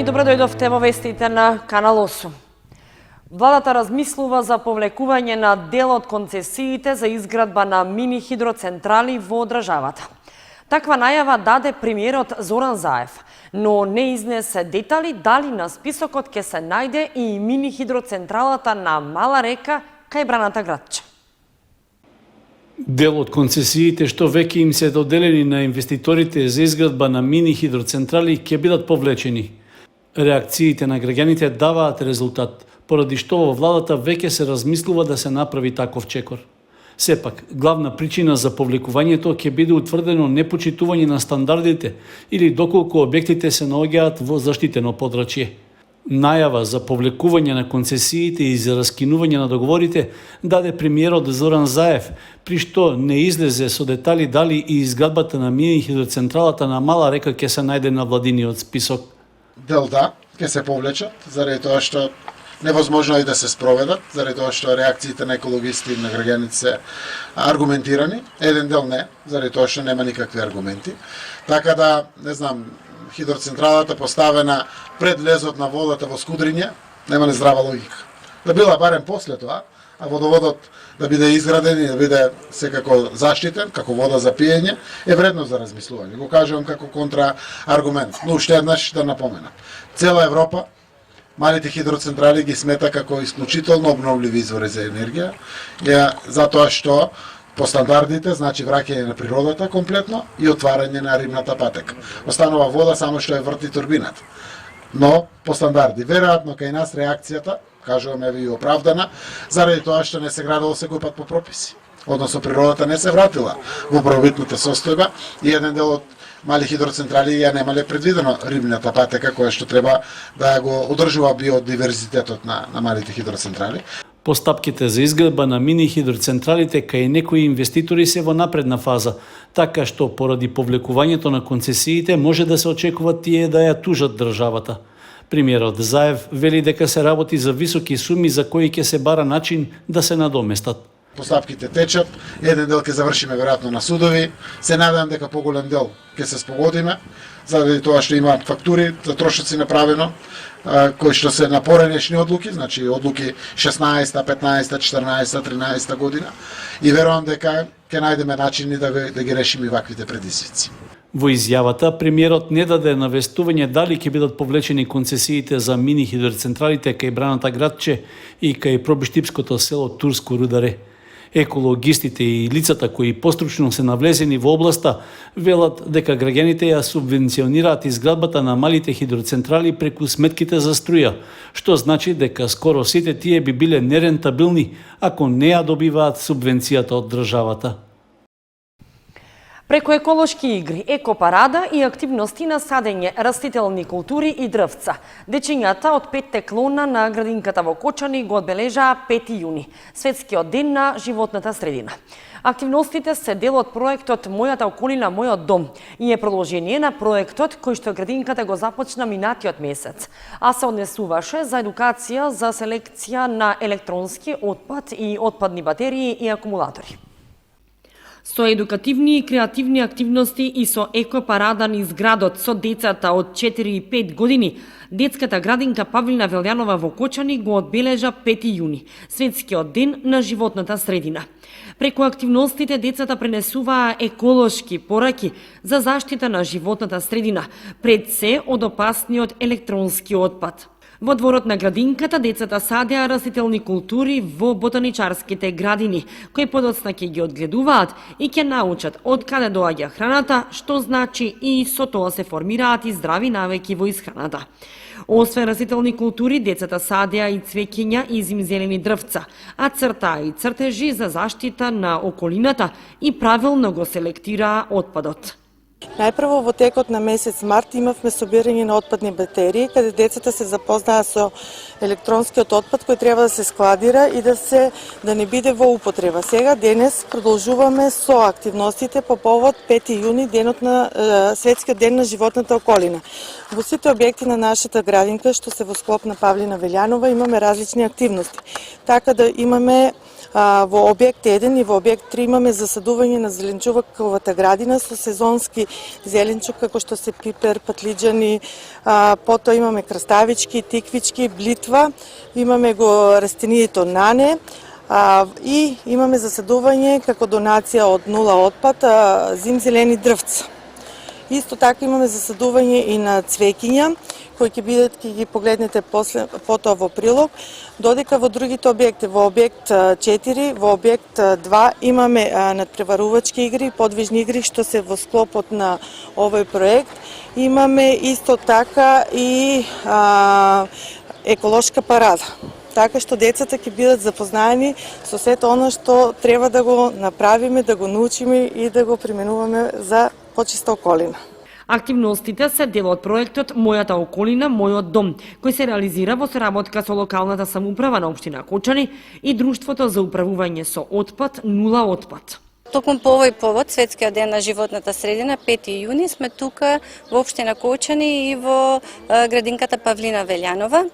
граѓани, добро дојдовте во вестите на Канал 8. Владата размислува за повлекување на дел од концесиите за изградба на мини хидроцентрали во државата. Таква најава даде премиерот Зоран Заев, но не изнесе детали дали на списокот ќе се најде и мини хидроцентралата на Мала река кај Браната Градче. Дел од концесиите што веќе им се доделени на инвеститорите за изградба на мини хидроцентрали ќе бидат повлечени. Реакциите на граѓаните даваат резултат, поради што во владата веќе се размислува да се направи таков чекор. Сепак, главна причина за повлекувањето ќе биде утврдено непочитување на стандардите или доколку објектите се наоѓаат во заштитено подрачје. Најава за повлекување на концесиите и за раскинување на договорите даде премиерот Зоран Заев, при што не излезе со детали дали и изградбата на мини хидроцентралата на Мала река ќе се најде на владиниот список. Дел да, ќе се повлечат, заради тоа што невозможно е да се спроведат, заради тоа што реакциите на екологисти и на граѓаните се аргументирани, еден дел не, заради тоа што нема никакви аргументи. Така да, не знам, хидроцентралата поставена пред лезот на водата во Скудриња, нема не здрава логика. Да била барем после тоа, а водоводот да биде изграден и да биде секако заштитен, како вода за пиење, е вредно за размислување. Го кажувам како контрааргумент, но уште еднаш да напоменам. Цела Европа малите хидроцентрали ги смета како исклучително обновливи извори за енергија, затоа што по стандардите, значи враќање на природата комплетно и отварање на римната патека. Останува вода само што ја врти турбината. Но по стандарди, веројатно кај нас реакцијата, кажуваме ви оправдана, заради тоа што не се градило секој пат по прописи. Односно природата не се вратила во првобитната состојба и еден дел од мали хидроцентрали ја немале предвидено римната патека која што треба да го одржува биодиверзитетот на малите хидроцентрали. Постапките за изградба на мини хидроцентралите кај некои инвеститори се во напредна фаза, така што поради повлекувањето на концесиите може да се очекува тие да ја тужат државата. Премиерот Заев вели дека се работи за високи суми за кои ќе се бара начин да се надоместат. Постапките течат, еден дел ќе завршиме веројатно на судови, се надевам дека поголем дел ќе се спогодиме, заради тоа што има фактури за трошоци направено, кои што се на поранешни одлуки, значи одлуки 16, 15, 14, 13 година, и верувам дека ќе најдеме начини да ги решиме ваквите предизвици. Во изјавата, премиерот не даде навестување дали ќе бидат повлечени концесиите за мини хидроцентралите кај Браната Градче и кај пробиштипското село Турско Рударе. Екологистите и лицата кои постручно се навлезени во областа велат дека граѓаните ја субвенционираат изградбата на малите хидроцентрали преку сметките за струја, што значи дека скоро сите тие би биле нерентабилни ако не ја добиваат субвенцијата од државата. Преку еколошки игри, екопарада и активности на садење растителни култури и дрвца, дечињата од 5 клона на градинката во Кочани го одбележаа 5 јуни, светскиот ден на животната средина. Активностите се дел од проектот Мојата околина, мојот дом и е продолжение на проектот кој што градинката го започна минатиот месец, а се однесуваше за едукација за селекција на електронски отпад и отпадни батерии и акумулатори. Со едукативни и креативни активности и со екопарада низ градот со децата од 4 и 5 години, детската градинка Павлина Велјанова во Кочани го одбележа 5 јуни, светскиот ден на животната средина. Преку активностите децата пренесуваа еколошки пораки за заштита на животната средина, пред се од опасниот електронски отпад. Во дворот на градинката децата садеа растителни култури во ботаничарските градини, кои подоцна ќе ги одгледуваат и ќе научат од каде доаѓа храната, што значи и со тоа се формираат и здрави навики во исхраната. Освен растителни култури, децата садеа и цвеќиња и зимзелени дрвца, а цртаа и цртежи за заштита на околината и правилно го селектираа отпадот. Најпрво во текот на месец март имавме собирање на отпадни батерии, каде децата се запознаа со електронскиот отпад кој треба да се складира и да не биде во употреба. Сега денес продолжуваме со активностите по повод 5 јуни, денот на светскиот ден на животната околина. Во сите објекти на нашата градинка што се во склоп на Павлина Велјанова имаме различни активности. Така да имаме Во објект 1 и во објект 3 имаме засадување на зеленчуковата градина со сезонски зеленчук како што се пипер, патлиџани, потоа имаме краставички, тиквички, блитва, имаме го растението нане, и имаме засадување како донација од нула отпад зимзелени дрвца. Исто така имаме засадување и на цвеќиња, кои ќе бидат, ќе ги погледнете потоа во прилог, додека во другите објекти, во објект 4, во објект 2 имаме надпреварувачки игри, подвижни игри што се во склопот на овој проект. Имаме исто така и еколошка парада. Така што децата ќе бидат запознаени со сето оно што треба да го направиме, да го научиме и да го применуваме за почиста околина. Активностите се дел од проектот Мојата околина, мојот дом, кој се реализира во соработка со локалната самоуправа на општина Кочани и Друштвото за управување со отпад Нула отпад. Токму по овој повод, Светскиот ден на животната средина, 5 јуни, сме тука во општина Кочани и во градинката Павлина Велјанова.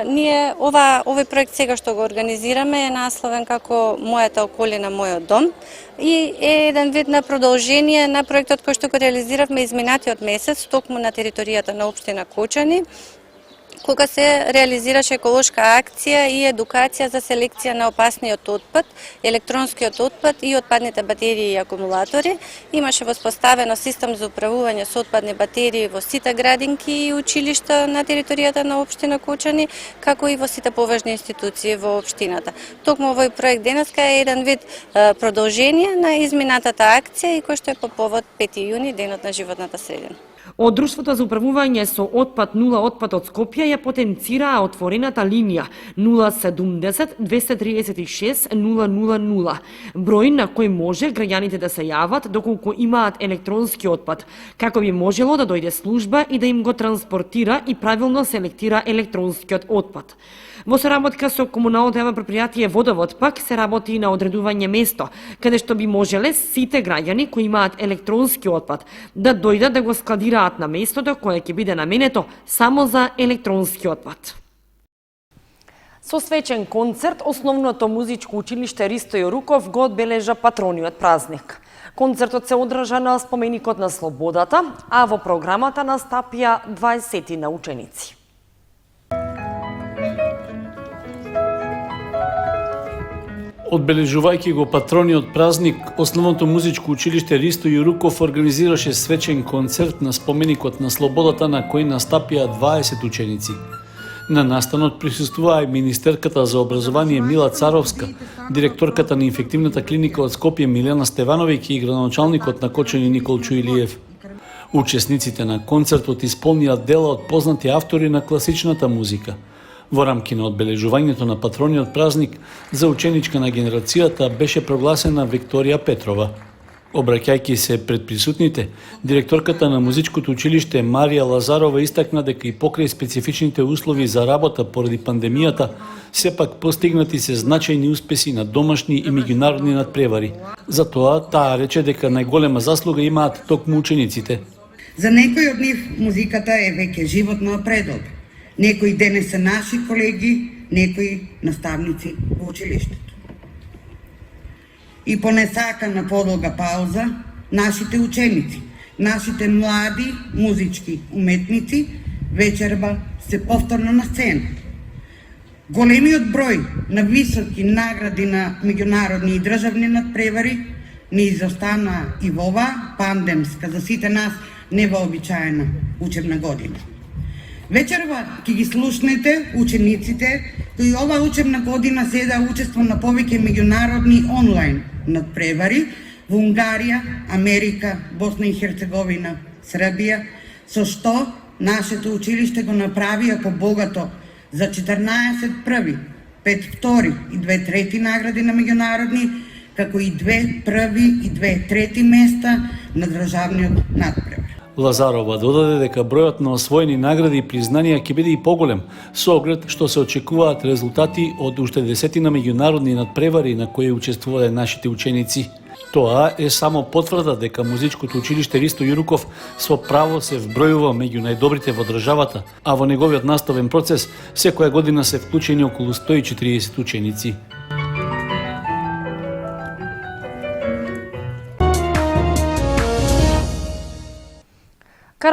Ние овој проект сега што го организираме е насловен како Мојата околина, мојот дом и е еден вид на продолжение на проектот кој што го реализиравме изминатиот месец токму на територијата на општина Кочани, кога се реализираше еколошка акција и едукација за селекција на опасниот отпад, електронскиот отпад и отпадните батерии и акумулатори. Имаше воспоставено систем за управување со отпадни батерии во сите градинки и училишта на територијата на општина Кочани, како и во сите поважни институции во општината. Токму овој проект денеска е еден вид продолжение на изминатата акција и кој што е по повод 5 јуни, денот на животната средина. Од Друштвото за управување со отпад Нула отпад од Скопје ја потенцираа отворената линија 070 236 000, број на кој може граѓаните да се јават доколку имаат електронски отпад, како би можело да дојде служба и да им го транспортира и правилно селектира електронскиот отпад. Во соработка со комуналното јавно предпријатие Водовод пак се работи и на одредување место, каде што би можеле сите граѓани кои имаат електронски отпад да дојдат да го складираат на местото кое ќе биде наменето само за електронски отпад. Со свечен концерт, основното музичко училиште Ристо Јоруков го одбележа патрониот празник. Концертот се одржа на споменикот на Слободата, а во програмата настапија 20 на ученици. Одбележувајќи го патрониот празник, основното музичко училиште Ристо Јоруков организираше свечен концерт на споменикот на Слободата на кој настапија 20 ученици. На настанот присуствуваа и министерката за образование Мила Царовска, директорката на инфективната клиника од Скопје Милена Стевановиќ и градоначалникот на Кочани Никол Чуилиев. Учесниците на концертот исполнија дела од познати автори на класичната музика. Во рамки на одбележувањето на патрониот празник, за ученичка на генерацијата беше прогласена Викторија Петрова. Обраќајќи се пред присутните, директорката на музичкото училиште Марија Лазарова истакна дека и покрај специфичните услови за работа поради пандемијата, сепак постигнати се значајни успеси на домашни и меѓународни надпревари. Затоа таа рече дека најголема заслуга имаат токму учениците. За некои од нив музиката е веќе животна предоба. Некои денес се наши колеги, некои наставници во училиштето. И по несакана подолга пауза, нашите ученици, нашите млади музички уметници вечерба се повторно на сцена. Големиот број на високи награди на меѓународни и државни надпревари не изостана и во оваа пандемска за сите нас невообичаена учебна година. Вечерва ќе ги слушнете учениците кои оваа учебна година седа учество на повеќе меѓународни онлайн надпревари во Унгарија, Америка, Босна и Херцеговина, Србија, со што нашето училиште го направија побогато за 14 први, 5 втори и 2 трети награди на меѓународни, како и 2 први и 2 трети места на државниот надпревар. Лазарова додаде дека бројот на освоени награди и признанија ќе биде и поголем, со оглед што се очекуваат резултати од уште десетина меѓународни надпревари на кои учествувале нашите ученици. Тоа е само потврда дека музичкото училиште Ристо Јоруков со право се вбројува меѓу најдобрите во државата, а во неговиот наставен процес секоја година се вклучени околу 140 ученици.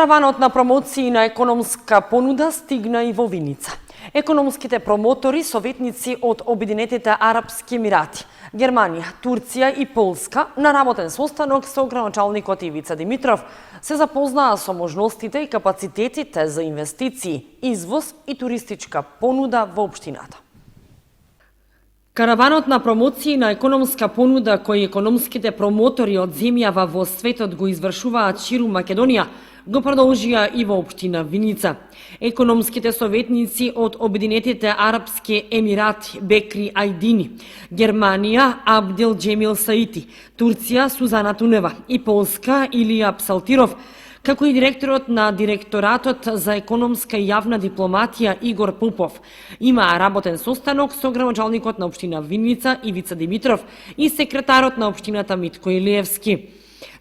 Караванот на промоции на економска понуда стигна и во Виница. Економските промотори, советници од Обединетите Арапски Емирати, Германија, Турција и Полска на работен состанок со градоначалникот Ивица Димитров се запознаа со можностите и капацитетите за инвестиции, извоз и туристичка понуда во општината. Караванот на промоции на економска понуда кој економските промотори од земјава во светот го извршуваат ширум Македонија, го продолжија и во општина Виница. Економските советници од Обединетите Арапски Емирати Бекри Ајдини, Германија Абдел Джемил Саити, Турција Сузана Тунева и Полска Илија Псалтиров, како и директорот на Директоратот за економска и јавна дипломатија Игор Попов, имаа работен состанок со градоначалникот на општина Виница Ивица Димитров и секретарот на општината Митко Илиевски.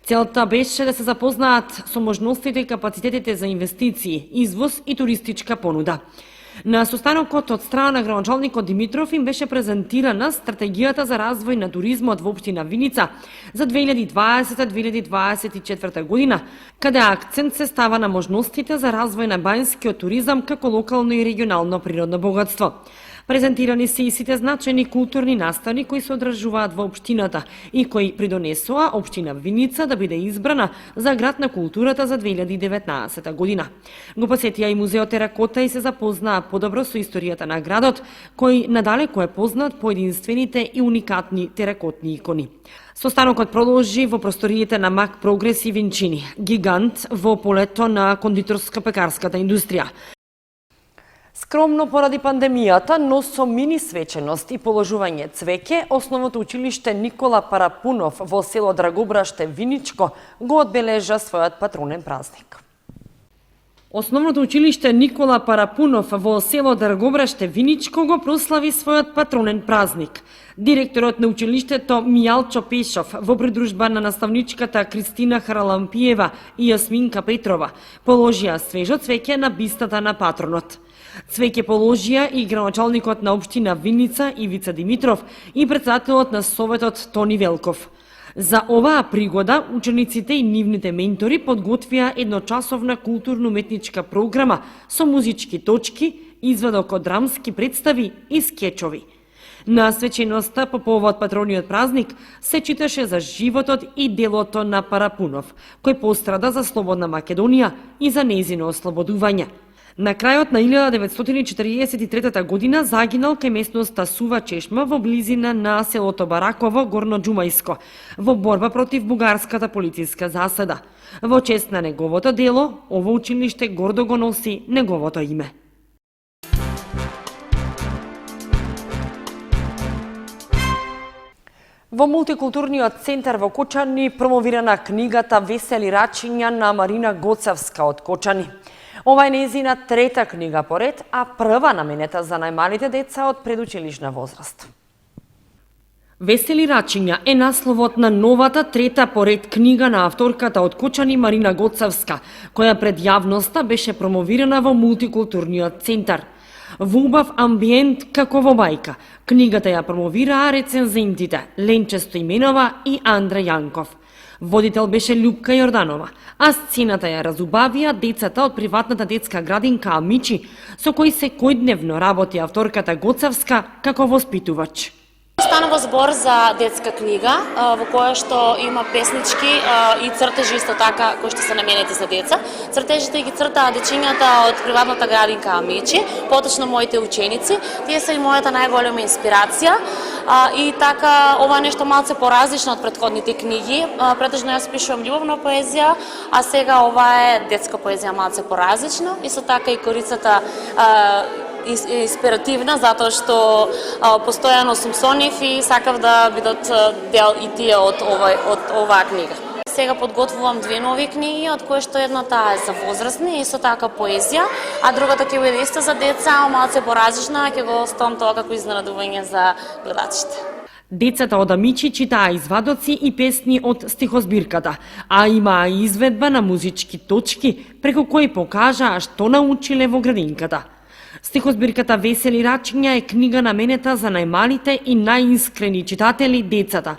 Целта беше да се запознаат со можностите и капацитетите за инвестиции, извоз и туристичка понуда. На состанокот од страна на градоначалникот Димитров им беше презентирана стратегијата за развој на туризмот во општина Виница за 2020-2024 година, каде акцент се става на можностите за развој на бајнскиот туризам како локално и регионално природно богатство. Презентирани се и сите значајни културни настани кои се одржуваат во општината и кои придонесоа општина Виница да биде избрана за град на културата за 2019 година. Го посетија и музеот Теракота и се запознаа подобро со историјата на градот, кој надалеку е познат по единствените и уникатни теракотни икони. Состанокот продолжи во просториите на Мак Прогрес и Винчини, гигант во полето на кондиторско-пекарската индустрија. Скромно поради пандемијата, но со мини свеченост и положување цвеќе, Основното училиште Никола Парапунов во село Драгобраште Виничко го одбележа својот патронен празник. Основното училиште Никола Парапунов во село Драгобраште Виничко го прослави својот патронен празник. Директорот на училиштето Мијалчо Пешов во придружба на наставничката Кристина Харалампиева и Јасминка Петрова положија свежо цвеќе на бистата на патронот. Цвеќе положија и градоначалникот на општина Виница Ивица Димитров и претседателот на Советот Тони Велков. За оваа пригода, учениците и нивните ментори подготвија едночасовна културно-уметничка програма со музички точки, извадок од драмски представи и скечови. На свеченоста по повод патрониот празник се читаше за животот и делото на Парапунов, кој пострада за слободна Македонија и за нејзино ослободување. На крајот на 1943 година загинал кај местноста Сува Чешма во близина на селото Бараково, Горно Џумајско, во борба против бугарската полициска заседа. Во чест на неговото дело, ово училиште гордо го носи неговото име. Во мултикултурниот центар во Кочани промовирана книгата Весели рачиња на Марина Гоцевска од Кочани. Ова е нејзина трета книга поред, а прва наменета за најмалите деца од предучилишна возраст. Весели рачиња е насловот на новата трета поред книга на авторката од Кочани Марина Гоцевска, која пред јавноста беше промовирана во мултикултурниот центар. Во убав амбиент како во бајка, книгата ја промовираа рецензентите Ленче Стоименова и Андре Јанков. Водител беше Љупка Јорданова, а сцената ја разубавија децата од приватната детска градинка Амичи, со кои секојдневно работи авторката Гоцевска како воспитувач. Станува збор за детска книга во која што има песнички и цртежи исто така кои што се наменети за деца. Цртежите ги цртаа дечињата од приватната градинка Амичи, поточно моите ученици. Тие се и мојата најголема инспирација. И така ова е нешто малце поразлично од претходните книги. Претежно јас пишувам љубовна поезија, а сега ова е детска поезија малце поразлично. Исто така и корицата инспиративна, затоа што постојано сум со нив и сакав да бидат дел и тие од оваа книга. Сега подготвувам две нови книги, од кои што едната е за возрастни, исто така поезија, а другата ќе биде исто за деца, малце поразлична, ќе го оставам тоа како изненадување за гледачите. Децата од Амичи читаа извадоци и песни од стихозбирката, а имаа изведба на музички точки преку кои покажаа што научиле во градинката. Стихозбирката Весели рачиња е книга наменета за најмалите и најискрени читатели, децата.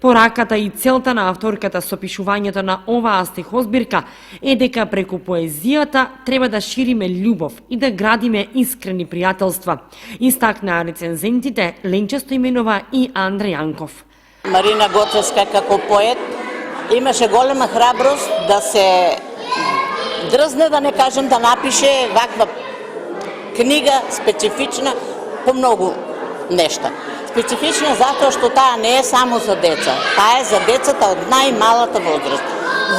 Пораката и целта на авторката со пишувањето на оваа стихозбирка е дека преку поезијата треба да шириме љубов и да градиме искрени пријателства. Истакнаа рецензентите Ленче Стоименова и Андре Јанков. Марина Гоцевска како поет имаше голема храброст да се дрзне, да не кажем, да напише ваква книга специфична по многу нешта. Специфична затоа што таа не е само за деца. Таа е за децата од најмалата возраст.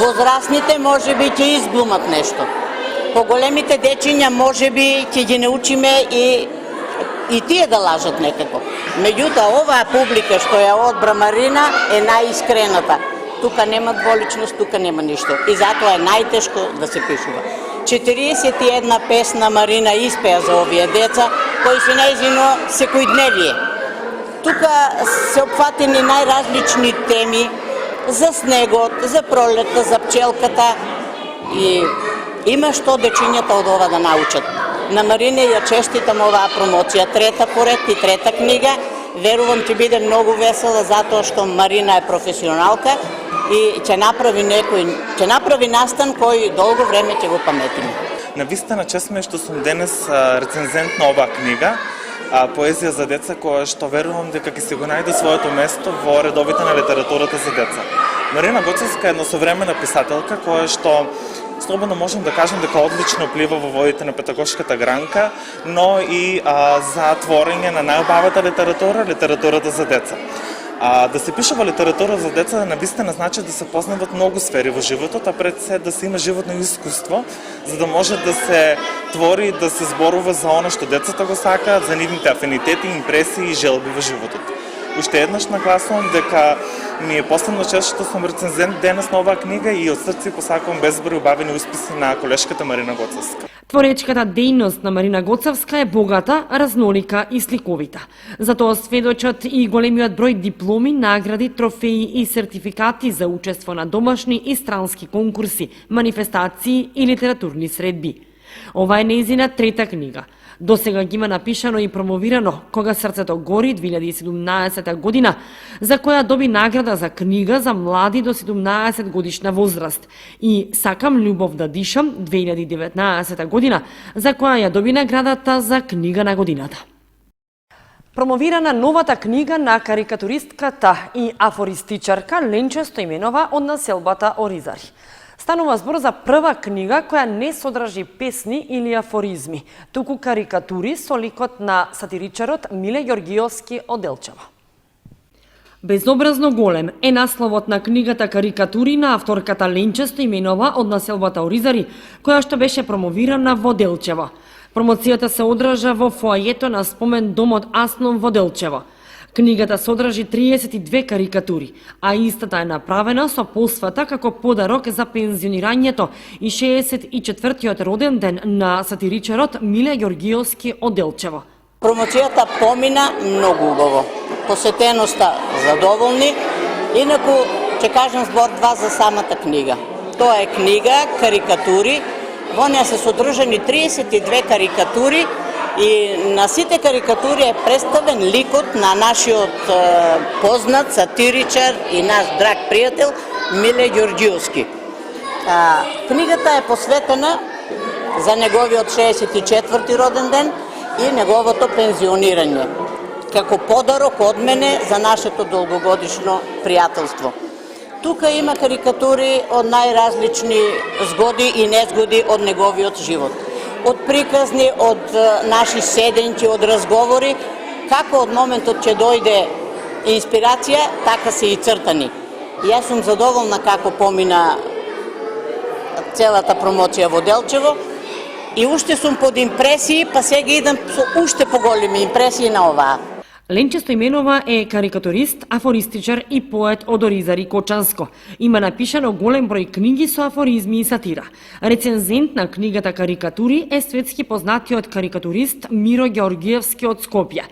Возрастните може би ќе изглумат нешто. Поголемите дечиња може би ќе ги научиме и тие да лажат некако. Меѓутоа, оваа публика што ја одбра Марина е најискрената. Тука нема дволичност, тука нема ништо. И затоа е најтешко да се пишува. 41 песна Марина испеа за овие деца, кои се нејзино секојдневие. Тука се опфатени најразлични теми за снегот, за пролетта, за пчелката и има што дечињата од ова да научат. На Марина ја честитам оваа промоција, трета поред и трета книга. Верувам ќе биде многу весела затоа што Марина е професионалка и ќе направи настан кој долго време ќе го паметиме. Навистина чест ми е што сум денес рецензент на оваа книга, поезија за деца, која што верувам дека ќе се го најде своето место во редовите на литературата за деца. Марина Гоцевска е една современа писателка која што слободно можем да кажем дека одлично плива во водите на педагошката гранка, но и за творење на најубавата литература, литературата за деца. Да се пишува литература за деца навистина значи да се познават многу сфери во животот, а пред се да се има животно искуство, за да може да се твори и да се зборува за оно што децата го сакаат, за нивните афинитети, импресии и желби во животот. Уште еднаш нагласувам дека ми е посебно чест што сум рецензент денес на оваа книга и од срце посакувам безброј убавени успеси на колешката Марина Гоцевска. Творечката дејност на Марина Гоцевска е богата, разнолика и сликовита. Затоа сведочат и големиот број дипломи, награди, трофеи и сертификати за учество на домашни и странски конкурси, манифестации и литературни средби. Ова е нејзина трета книга. Досега ги има напишано и промовирано Кога срцето гори 2017 година, за која доби награда за книга за млади до 17 годишна возраст, и Сакам љубов да дишам 2019 година, за која ја доби наградата за книга на годината. Промовирана новата книга на карикатуристката и афористичарка Ленче Стоименова од населбата Оризари. Станува збор за прва книга која не содржи песни или афоризми, туку карикатури со ликот на сатиричарот Миле Ѓоргиовски од Делчево. Безобразно голем е насловот на книгата Карикатури на авторката Ленче Стоименова од населбата Оризари, која што беше промовирана во Делчево. Промоцијата се одржа во фоајето на спомен домот Асном во Делчево. Книгата содржи 32 карикатури, а истата е направена со посвата како подарок за пензионирањето и 64-тиот роден ден на сатиричарот Миле Ѓоргиовски од Делчево. Промоцијата помина многу убаво. Посетеноста задоволни. Инаку, ќе кажам збор-два за самата книга. Тоа е книга карикатури. Во неја се содржани 32 карикатури и на сите карикатури е представен ликот на нашиот познат сатиричар и наш драг пријател Миле Ѓоргиовски. Книгата е посветена за неговиот 64-ти роден ден и неговото пензионирање, како подарок од мене за нашето долгогодишно пријателство. Тука има карикатури од најразлични згоди и незгоди од неговиот живот. Од приказни, од наши седенки, од разговори, како од моментот ќе дојде инспирација, така се и цртани. Јас сум задоволна како помина целата промоција во Делчево и уште сум под импресии, па сега идам со уште поголеми импресии на оваа. Ленче Стоименова е карикатурист, афористичар и поет од Оризари Кочанско. Има напишано голем број книги со афоризми и сатира. Рецензент на книгата Карикатури е светски познатиот карикатурист Миро Ѓоргиевски од Скопје.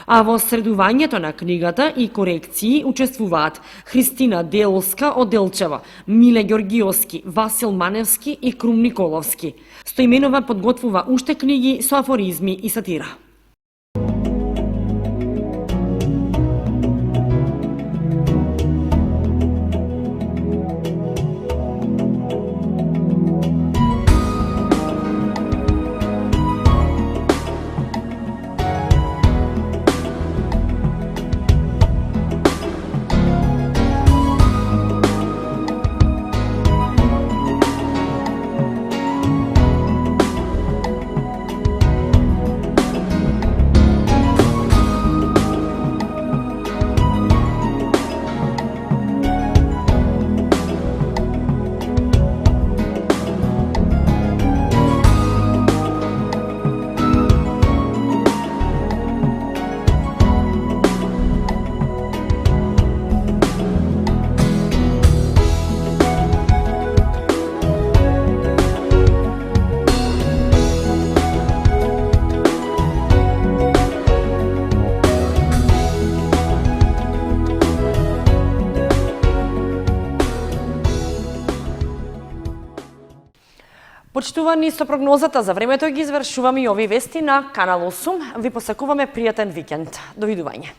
А во средувањето на книгата и корекции учествуваат Христина Делска од Делчево, Миле Ѓоргиовски, Васил Маневски и Крум Николовски. Стоименова подготвува уште книги со афоризми и сатира. Почитувани со прогнозата за времето ги извршуваме и овие вести на Канал 8. Ви посакуваме пријатен викенд. Довидување.